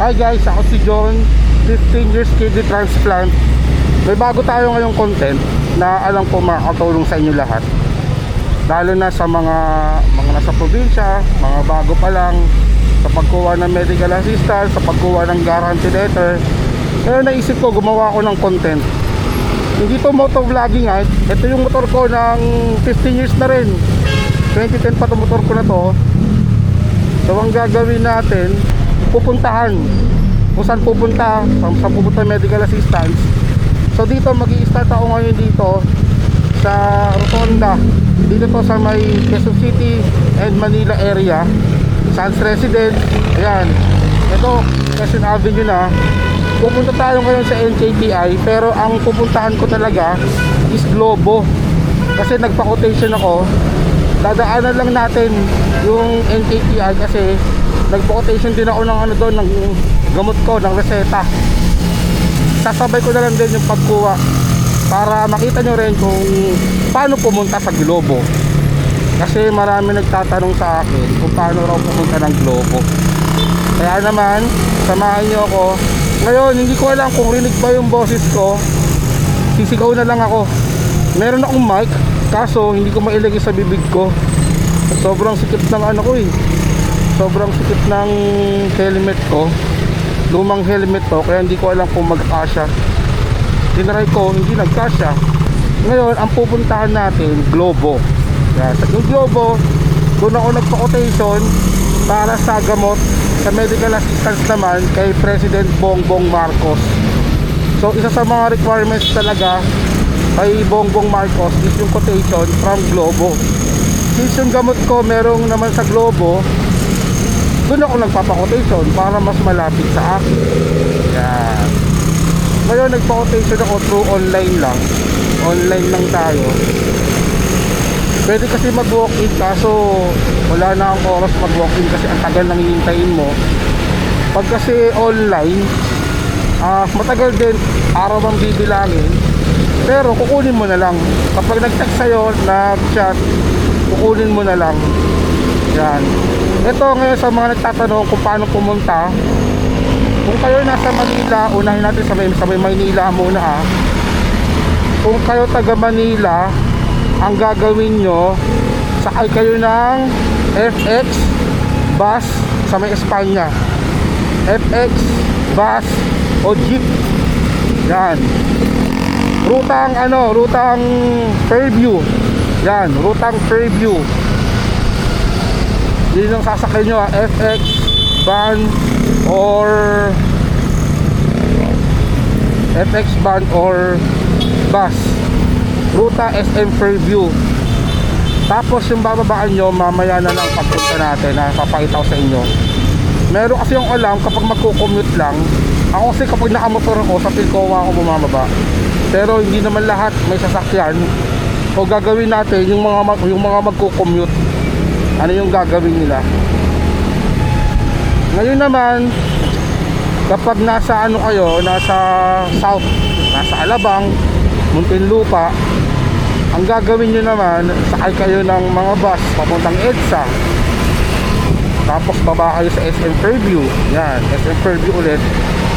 Hi guys, ako si John, 15 years kidney transplant. May bago tayo ngayong content na alam ko makakatulong sa inyo lahat. Lalo na sa mga nasa probinsya, mga bago pa lang, sa pagkuha ng medical assistance, sa pagkuha ng guarantee letter. Kaya naisip ko, gumawa ko ng content. Hindi to motovlogging ha. Ito yung motor ko ng 15 years na rin. 2010 pa to motor ko na to. So ang gagawin natin, pupuntahan kung saan pupunta, saan pupunta medical assistance. So dito mag-i-start ako ngayon dito sa Rotonda. Dito to sa may Quezon City and Manila area, Sans Residence. Ayan, ito Quezon Avenue na. Pupunta tayo ngayon sa NKTI, pero ang pupuntahan ko talaga is Globo. Kasi nagpa-quotation ako. Dadaanan lang natin yung NKTI kasi nagpa-quotation din ako ng ano doon, ng gamot ko, ng reseta. Sasabay ko na lang din yung pagkuha para makita nyo rin kung paano pumunta sa Globo. Kasi marami nagtatanong sa akin kung paano raw pumunta ng Globo. Kaya naman, samahan nyo ako. Ngayon, hindi ko alam kung rinig ba yung boses ko. Sisigaw na lang ako. Meron akong mic, kaso hindi ko mailagay sa bibig ko. Sobrang sikip ng ano ko eh. Sobrang sikip ng helmet ko. Lumang helmet to, kaya hindi ko alam kung magkasya. Tinry ko, hindi nagkasya. Ngayon, ang pupuntahan natin, Globo. Yan, sa Globo, doon ako nagpa-quotation para sa gamot. Sa medical assistance naman kay President Bongbong Marcos. So isa sa mga requirements talaga kay Bongbong Marcos is yung quotation from Globo. Since yung gamot ko merong naman sa Globo, doon ako nagpapa-quotation para mas malapit sa akin. Yan. Ngayon nagpa-quotation ako through online lang. Online lang tayo. Pwede kasi mag-walk-in, kaso wala na akong oras mag-walk-in kasi ang tagal nang hihintayin mo. Pag kasi online, matagal din, araw ang bibilangin. Pero kukunin mo na lang. Kapag nag-text sa'yo, nag-chat, kukunin mo na lang. Yan. Ito ngayon sa mga nagtatanong kung paano pumunta. Kung kayo nasa Manila, unahin natin sa may Maynila muna ha. Kung kayo taga Manila, ang gagawin nyo, sakay kayo ng FX bus sa may Espanya. FX bus o jeep. Yan. Rutang Fairview. Yan, rutang Fairview. Yun ang sasakay nyo, FX van or bus. Ruta SM Fairview. Tapos yung bababaan nyo, mamaya na lang pagpunta natin na papakita ko sa inyo. Meron kasi yung alam kapag magko-commute lang. Ako kasi kapag nakamotor ako sa Pilcoa ako bumababa. Pero hindi naman lahat may sasakyan. O gagawin natin yung mga magko-commute. Ano yung gagawin nila? Ngayon naman, kapag nasa nasa South, nasa Alabang, Muntinlupa, ang gagawin nyo naman, sakay kayo ng mga bus papuntang EDSA. Tapos baba kayo sa SM Fairview. Yan, SM Fairview ulit.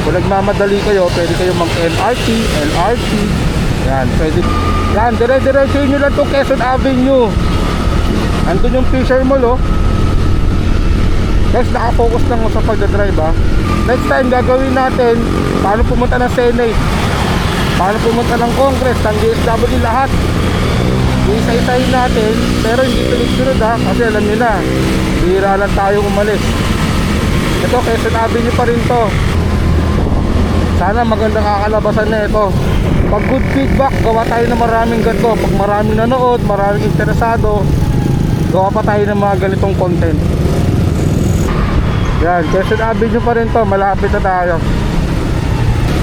Kung nagmamadali kayo, pwede kayo mag-MRT, LRT. Yan, pwede. Yan, dire-diretso nyo lang itong Quezon Avenue. Andun yung Fisher Mall, oh. Guys, nakafocus lang sa pagdadrive, ha. Next time, gagawin natin paano pumunta ng Senate, paano pumunta ng Congress, ng DSW, lahat. Isa-isahin natin, pero hindi tuloy-sunod ha, kasi alam nyo na, bihira lang tayo umalis. Ito, Quezon Avenue pa rin to. Sana magandang kakalabasan na ito. Pag good feedback, gawa tayo ng maraming ganito. Pag maraming nanood, maraming interesado, gawa pa tayo ng mga ganitong content. Yan, Quezon Avenue pa rin to, malapit na tayo.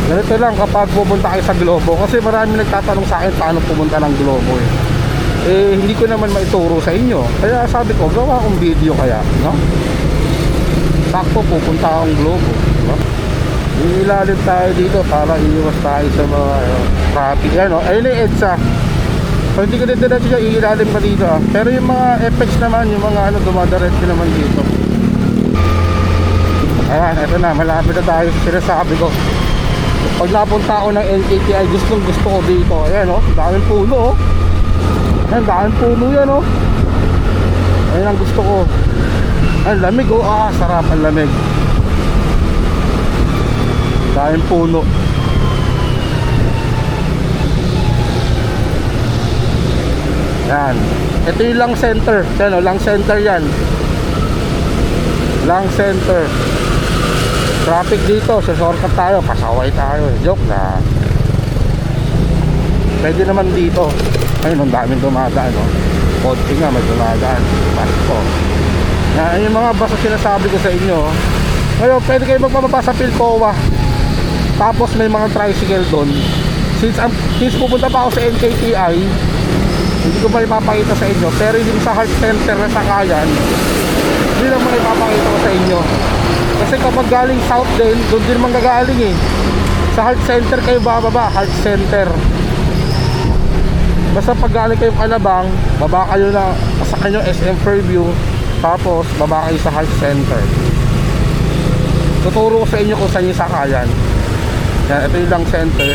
Ganito lang kapag pupunta kayo sa Globo. Kasi maraming nagtatanong sa akin paano pumunta ng Globo hindi ko naman maituro sa inyo. Kaya sabi ko, gawa akong video kaya, no? Sakto pupunta akong Globo, no? Ilalim tayo dito para iiwas tayo sa mga traffic. Ayun yung EDSA. So hindi ko din diretso siya, iilalim pa dito Pero yung mga effects naman, yung mga dumadiretso naman dito. Ayan, eto na, malapit na tayo sa sinasabi ko. Pag napunta ako ng NKTI, gustong gusto ko dito. Ayan o, daming puno o. Ayan, daming puno yan o. Ayan ang gusto ko. Ang lamig o, sarap ang lamig. Daming puno. Yan. Ito yung Lang Center. Yan o, Lang Center yan. Lang Center. Traffic dito, sa shortcut tayo, pasaway tayo. Joke na. Pwede naman dito. Ayun, ang daming dumadaan o. Konti nga, may dumadaan. Pasko. Yan, yung mga basta sinasabi ko sa inyo. Ngayon, pwede kayo magpapapa sa Pilcoa. Tapos may mga tricycle doon. Since pupunta pa ako sa NKTI, hindi ko pa ipapakita sa inyo. Pero yung sa Heart Center na Sakayan, hindi lang mga ipapakita ko sa inyo. Kasi kapag galing south din, doon din manggagaling eh. Sa Heart Center kayo bababa, Heart Center. Basta pag galing kayo Alabang, baba kayo na sa kanyo SM Fairview. Tapos baba kayo sa Heart Center. Tuturo ko sa inyo kung saan yung Sakayan. Yan, ito yung Lang Center.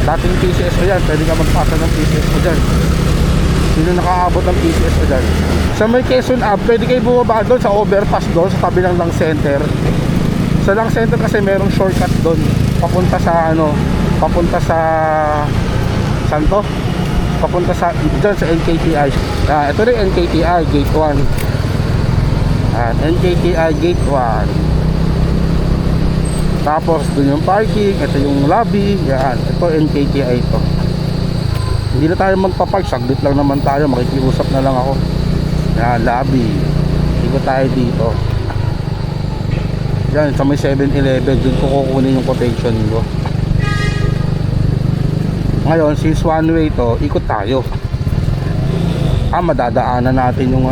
Dating PCS ko yan, pwede ka magpasa ng PCS ko dyan. Sino nakaabot ng PCS ko dyan? Sa may Quezon Ave, pwede kayo bumaba doon sa overpass doon sa tabi ng Lang Center. Sa Lang Center kasi merong shortcut doon papunta sa papunta sa saan to? Papunta sa dyan sa NKTI. Ito rin NKTI Gate 1. NKTI Gate 1. Tapos doon yung parking, ito yung lobby. Yan, ito NKTI ito. Hindi na tayo magpapark, saglit lang naman tayo, makikiusap na lang ako. Yan, lobby. Ikot tayo dito. Yan, sa may 7-Eleven, dun ko kukunin yung quotation ko. Ngayon, since one way to, ikot tayo. Madadaanan natin yung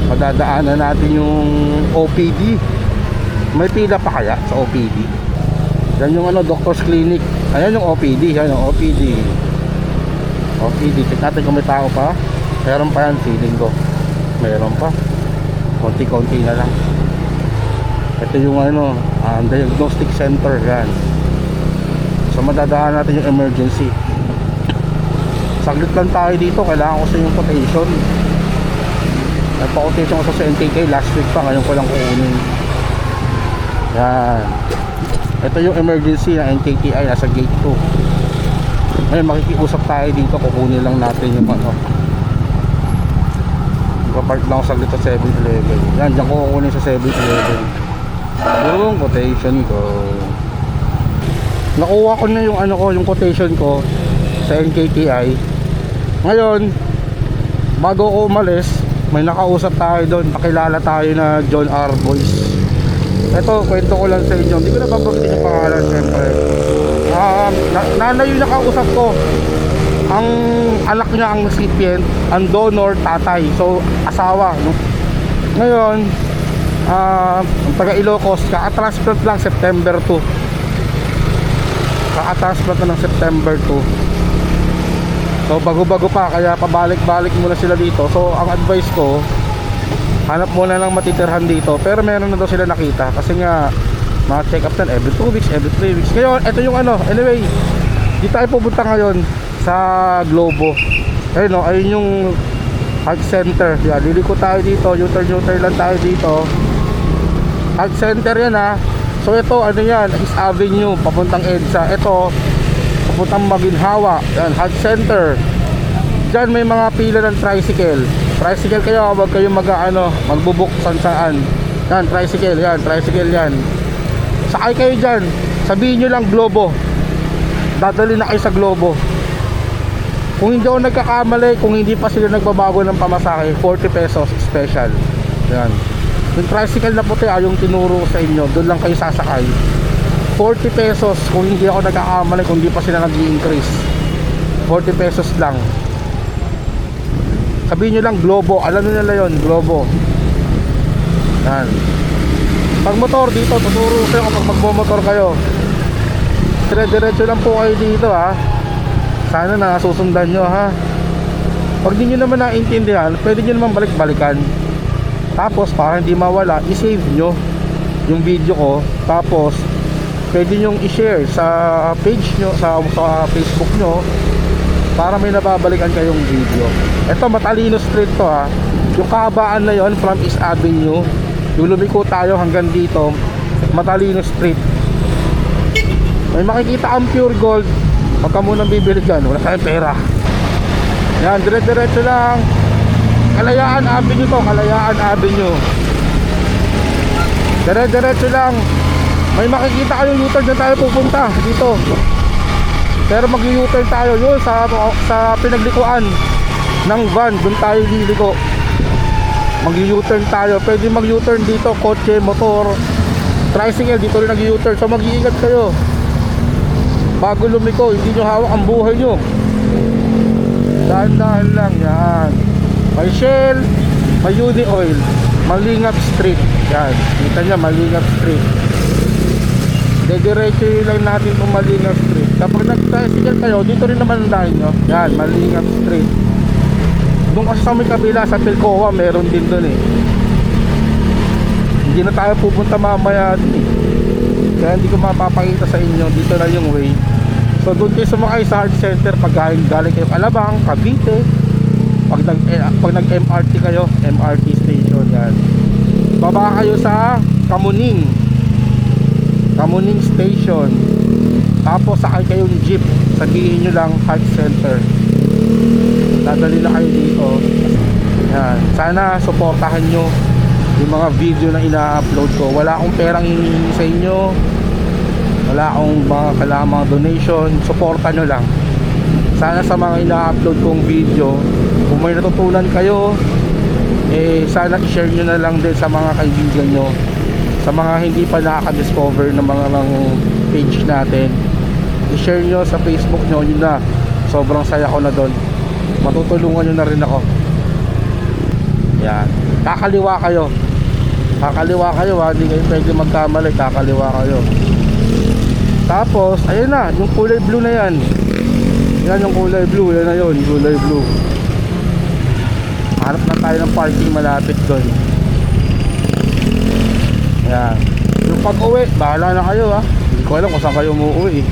madadaanan natin yung OPD. May pila pa kaya sa OPD? Yan yung doctor's clinic. Ayan yung OPD, yan yung OPD. OPD, check natin kung may tao pa. Meron pa yan, feeling ko. Meron pa. Konti-konti na lang. Ito yung diagnostic center, yan. So madadaan natin yung emergency. Saglit lang tayo dito, kailangan ko sa yung quotation. Nagpa-quotation ko sa NTK last week pa, ngayon ko lang kukunin. Yan. Ito yung emergency ng NKTI, nasa gate 2. Ngayon makikiusap tayo dito, kukunin lang natin yung Ipapark lang ako saglit sa 7-Eleven. Yan, dyan ko kukunin sa 7-Eleven yung quotation ko. Nakuha ko na yung yung quotation ko sa NKTI. Ngayon, bago ko umalis, may nakausap tayo doon, pakilala tayo na John R. Boyce. Ito, kwento ko lang sa inyo. Hindi ko na babanggitin yung pangalan, siyempre. Nanay yung nakausap ko. Ang anak niya ang recipient, ang donor, tatay. So, asawa. No? Ngayon, ang taga Ilocos, kaka-transplant lang September 2. Kaka-transplant na ng September 2. So, bago-bago pa, kaya pabalik-balik muna sila dito. So, ang advice ko, hanap muna lang matitirhan dito. Pero meron na daw sila nakita. Kasi nga check up na every 2 weeks, every 3 weeks. Ngayon, ito yung anyway, dito tayo pupunta ngayon sa Globo. Ayun ayun yung Heart Center. Yan, liliko tayo dito, U-turn lang tayo dito. Heart Center yan So ito, yan, East Avenue, papuntang EDSA. Ito, papuntang Maginhawa. Yan, Heart Center. Diyan may mga pila ng tricycle. Tricycle kayo, wag kayo magbubuk saan. Yan, tricycle yan. Sakay kayo dyan. Sabihin nyo lang Globo. Dadali na kayo sa Globo. Kung hindi ako nagkakamali, kung hindi pa sila nagbabago ng pamasahe, 40 pesos special. Yan. Yung tricycle na puti yung tinuro sa inyo, doon lang kayo sasakay. 40 pesos kung hindi ako nagkakamali, kung hindi pa sila nag-i-increase. 40 pesos lang. Sabihin nyo lang Globo, alam nyo nila yun, Globo. Yan. Pag motor dito, tuturo kayo kapag magmomotor kayo. Dire-diretso lang po kayo dito Sana nasusundan nyo Pag di nyo naman naintindihan, pwede nyo naman balik-balikan. Tapos para hindi mawala, i-save nyo. yung video ko. Tapos pwede nyong i-share sa page nyo, sa Facebook nyo, para may nababalikan kayong video. Ito, Matalino Street to ha. Yung kahabaan na yon from East Avenue, yung lumiko tayo hanggang dito, Matalino Street. May makikita ang Pure Gold. Huwag ka munang bibili dyan, wala tayong pera. Yan, dire-diretso lang. Kalayaan Avenue to, Kalayaan Avenue. Dire-diretso lang. May makikita kayo U-turn, dyan tayo pupunta dito. Pero mag-U-turn tayo yun sa pinaglikuan ng van, doon tayo liliko. Mag-U-turn tayo. Pwede mag-U-turn dito, kotse, motor, tricycle, dito rin nag-U-turn. So mag-iingat kayo bago lumiko, hindi nyo hawak ang buhay nyo. Dahan-dahan lang yan. May Shell, may Uni Oil, Malingap Street. Yan, kita nyo, Malingap Street. Diretso lang natin itong Malingap Street. Kapag nag-tricycle kayo, dito rin naman ang dahil nyo. Yan, Malingap Street. Doon kasi sa may kabila, sa Pilcoa, meron din doon eh. Hindi na tayo pupunta mamaya din eh. Kaya hindi ko mapapakita sa inyo. Dito na yung way. So doon kayo sumakay sa Heart Center. Pag galing kayo Alabang, Cavite. Pag nag-MRT kayo, MRT station yan. Baba kayo sa Kamuning Station. Tapos sakay kayong jeep, sabihin nyo lang Heart Center, dadali na kayo dito. Yan. Sana suportahan nyo yung mga video na ina-upload ko. Wala akong perang hinihingi sa inyo, wala akong mga kailangang donation. Suporta nyo lang. Sana sa mga ina-upload kong video, kung may natutunan kayo, sana i-share nyo na lang din sa mga kaibigan nyo, sa mga hindi pa nakaka-discover ng mga page natin. I-share nyo sa Facebook nyo, yun na, sobrang saya ko na doon. Matutulungan nyo na rin ako. Yan, kakaliwa kayo ha, hindi kayo pwede magkamali, kakaliwa kayo. Tapos ayun na, yung kulay blue na yan. Yan yung kulay blue, yan na yun, kulay blue. Hanap na tayo ng parking malapit doon. Yan. Yung pag-uwi, bahala na kayo ha. Hindi ko alam kung saan kayo umuwi.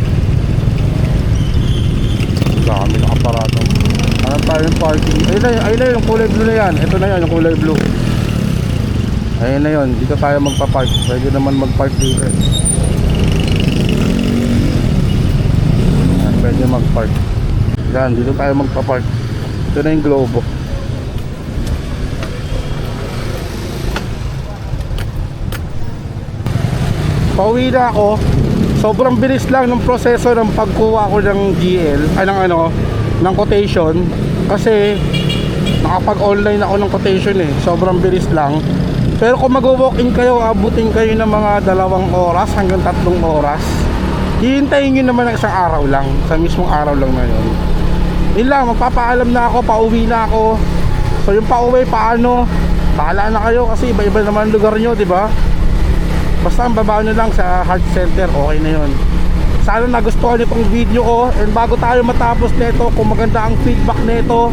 Dami na aparato. Hanap tayo ng parking. Ayun na yung kulay blue na yan. Ito na yan, yung kulay blue. Ayun na yun, dito tayo magpa-park. Pwede naman mag-park dito eh. Yan, pwede mag-park. Yan, dito tayo magpa-park. Ito na yung Globo. Pauwi na ako. Sobrang bilis lang ng proseso ng pagkuha ko ng GL, ng quotation. Kasi nakapag-online ako ng quotation eh. Sobrang bilis lang. Pero kung mag-walk-in kayo, abutin kayo ng mga 2 oras hanggang 3 oras. Hihintayin nyo naman ng isang araw lang. Sa mismong araw lang na yun. Yun lang, magpapaalam na ako, pauwi na ako. So yung pauwi, paano? Bahala na kayo kasi iba-iba naman lugar nyo, diba? Basta ang baba nyo lang sa Heart Center, okay na yun. Sana nagustuhan nyo itong video ko. And bago tayo matapos nito, kung maganda ang feedback nito,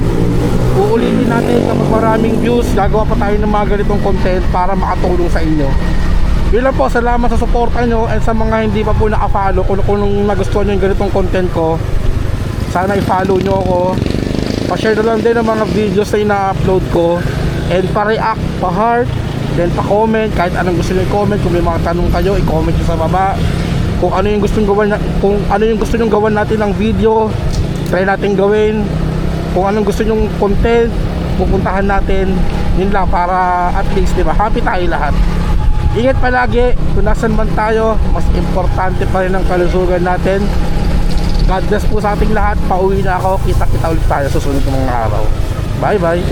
uulitin natin kapag maraming views, gagawa pa tayo ng mga ganitong content para makatulong sa inyo. Yun lang po, salamat sa suporta nyo. And sa mga hindi pa po naka-follow, kung nagustuhan nyo yung ganitong content ko, sana i-follow nyo ako. Pa-share na lang din ng mga videos na ina-upload ko. And pa-react, pa-heart, then pa-comment, kahit anong gusto nyo i-comment. Kung may mga tanong kayo, i-comment nyo sa baba. Kung ano yung gusto nyo gawan natin ng video, try natin gawin. Kung anong gusto nyong content, pupuntahan natin. Yun lang, para at least, diba, happy tayo lahat. Ingat palagi, kung nasan man tayo, mas importante pa rin ang kalusugan natin. God bless po sa ating lahat. Pauwi na ako, kita-kita ulit tayo sa susunod ng mga araw. Bye bye.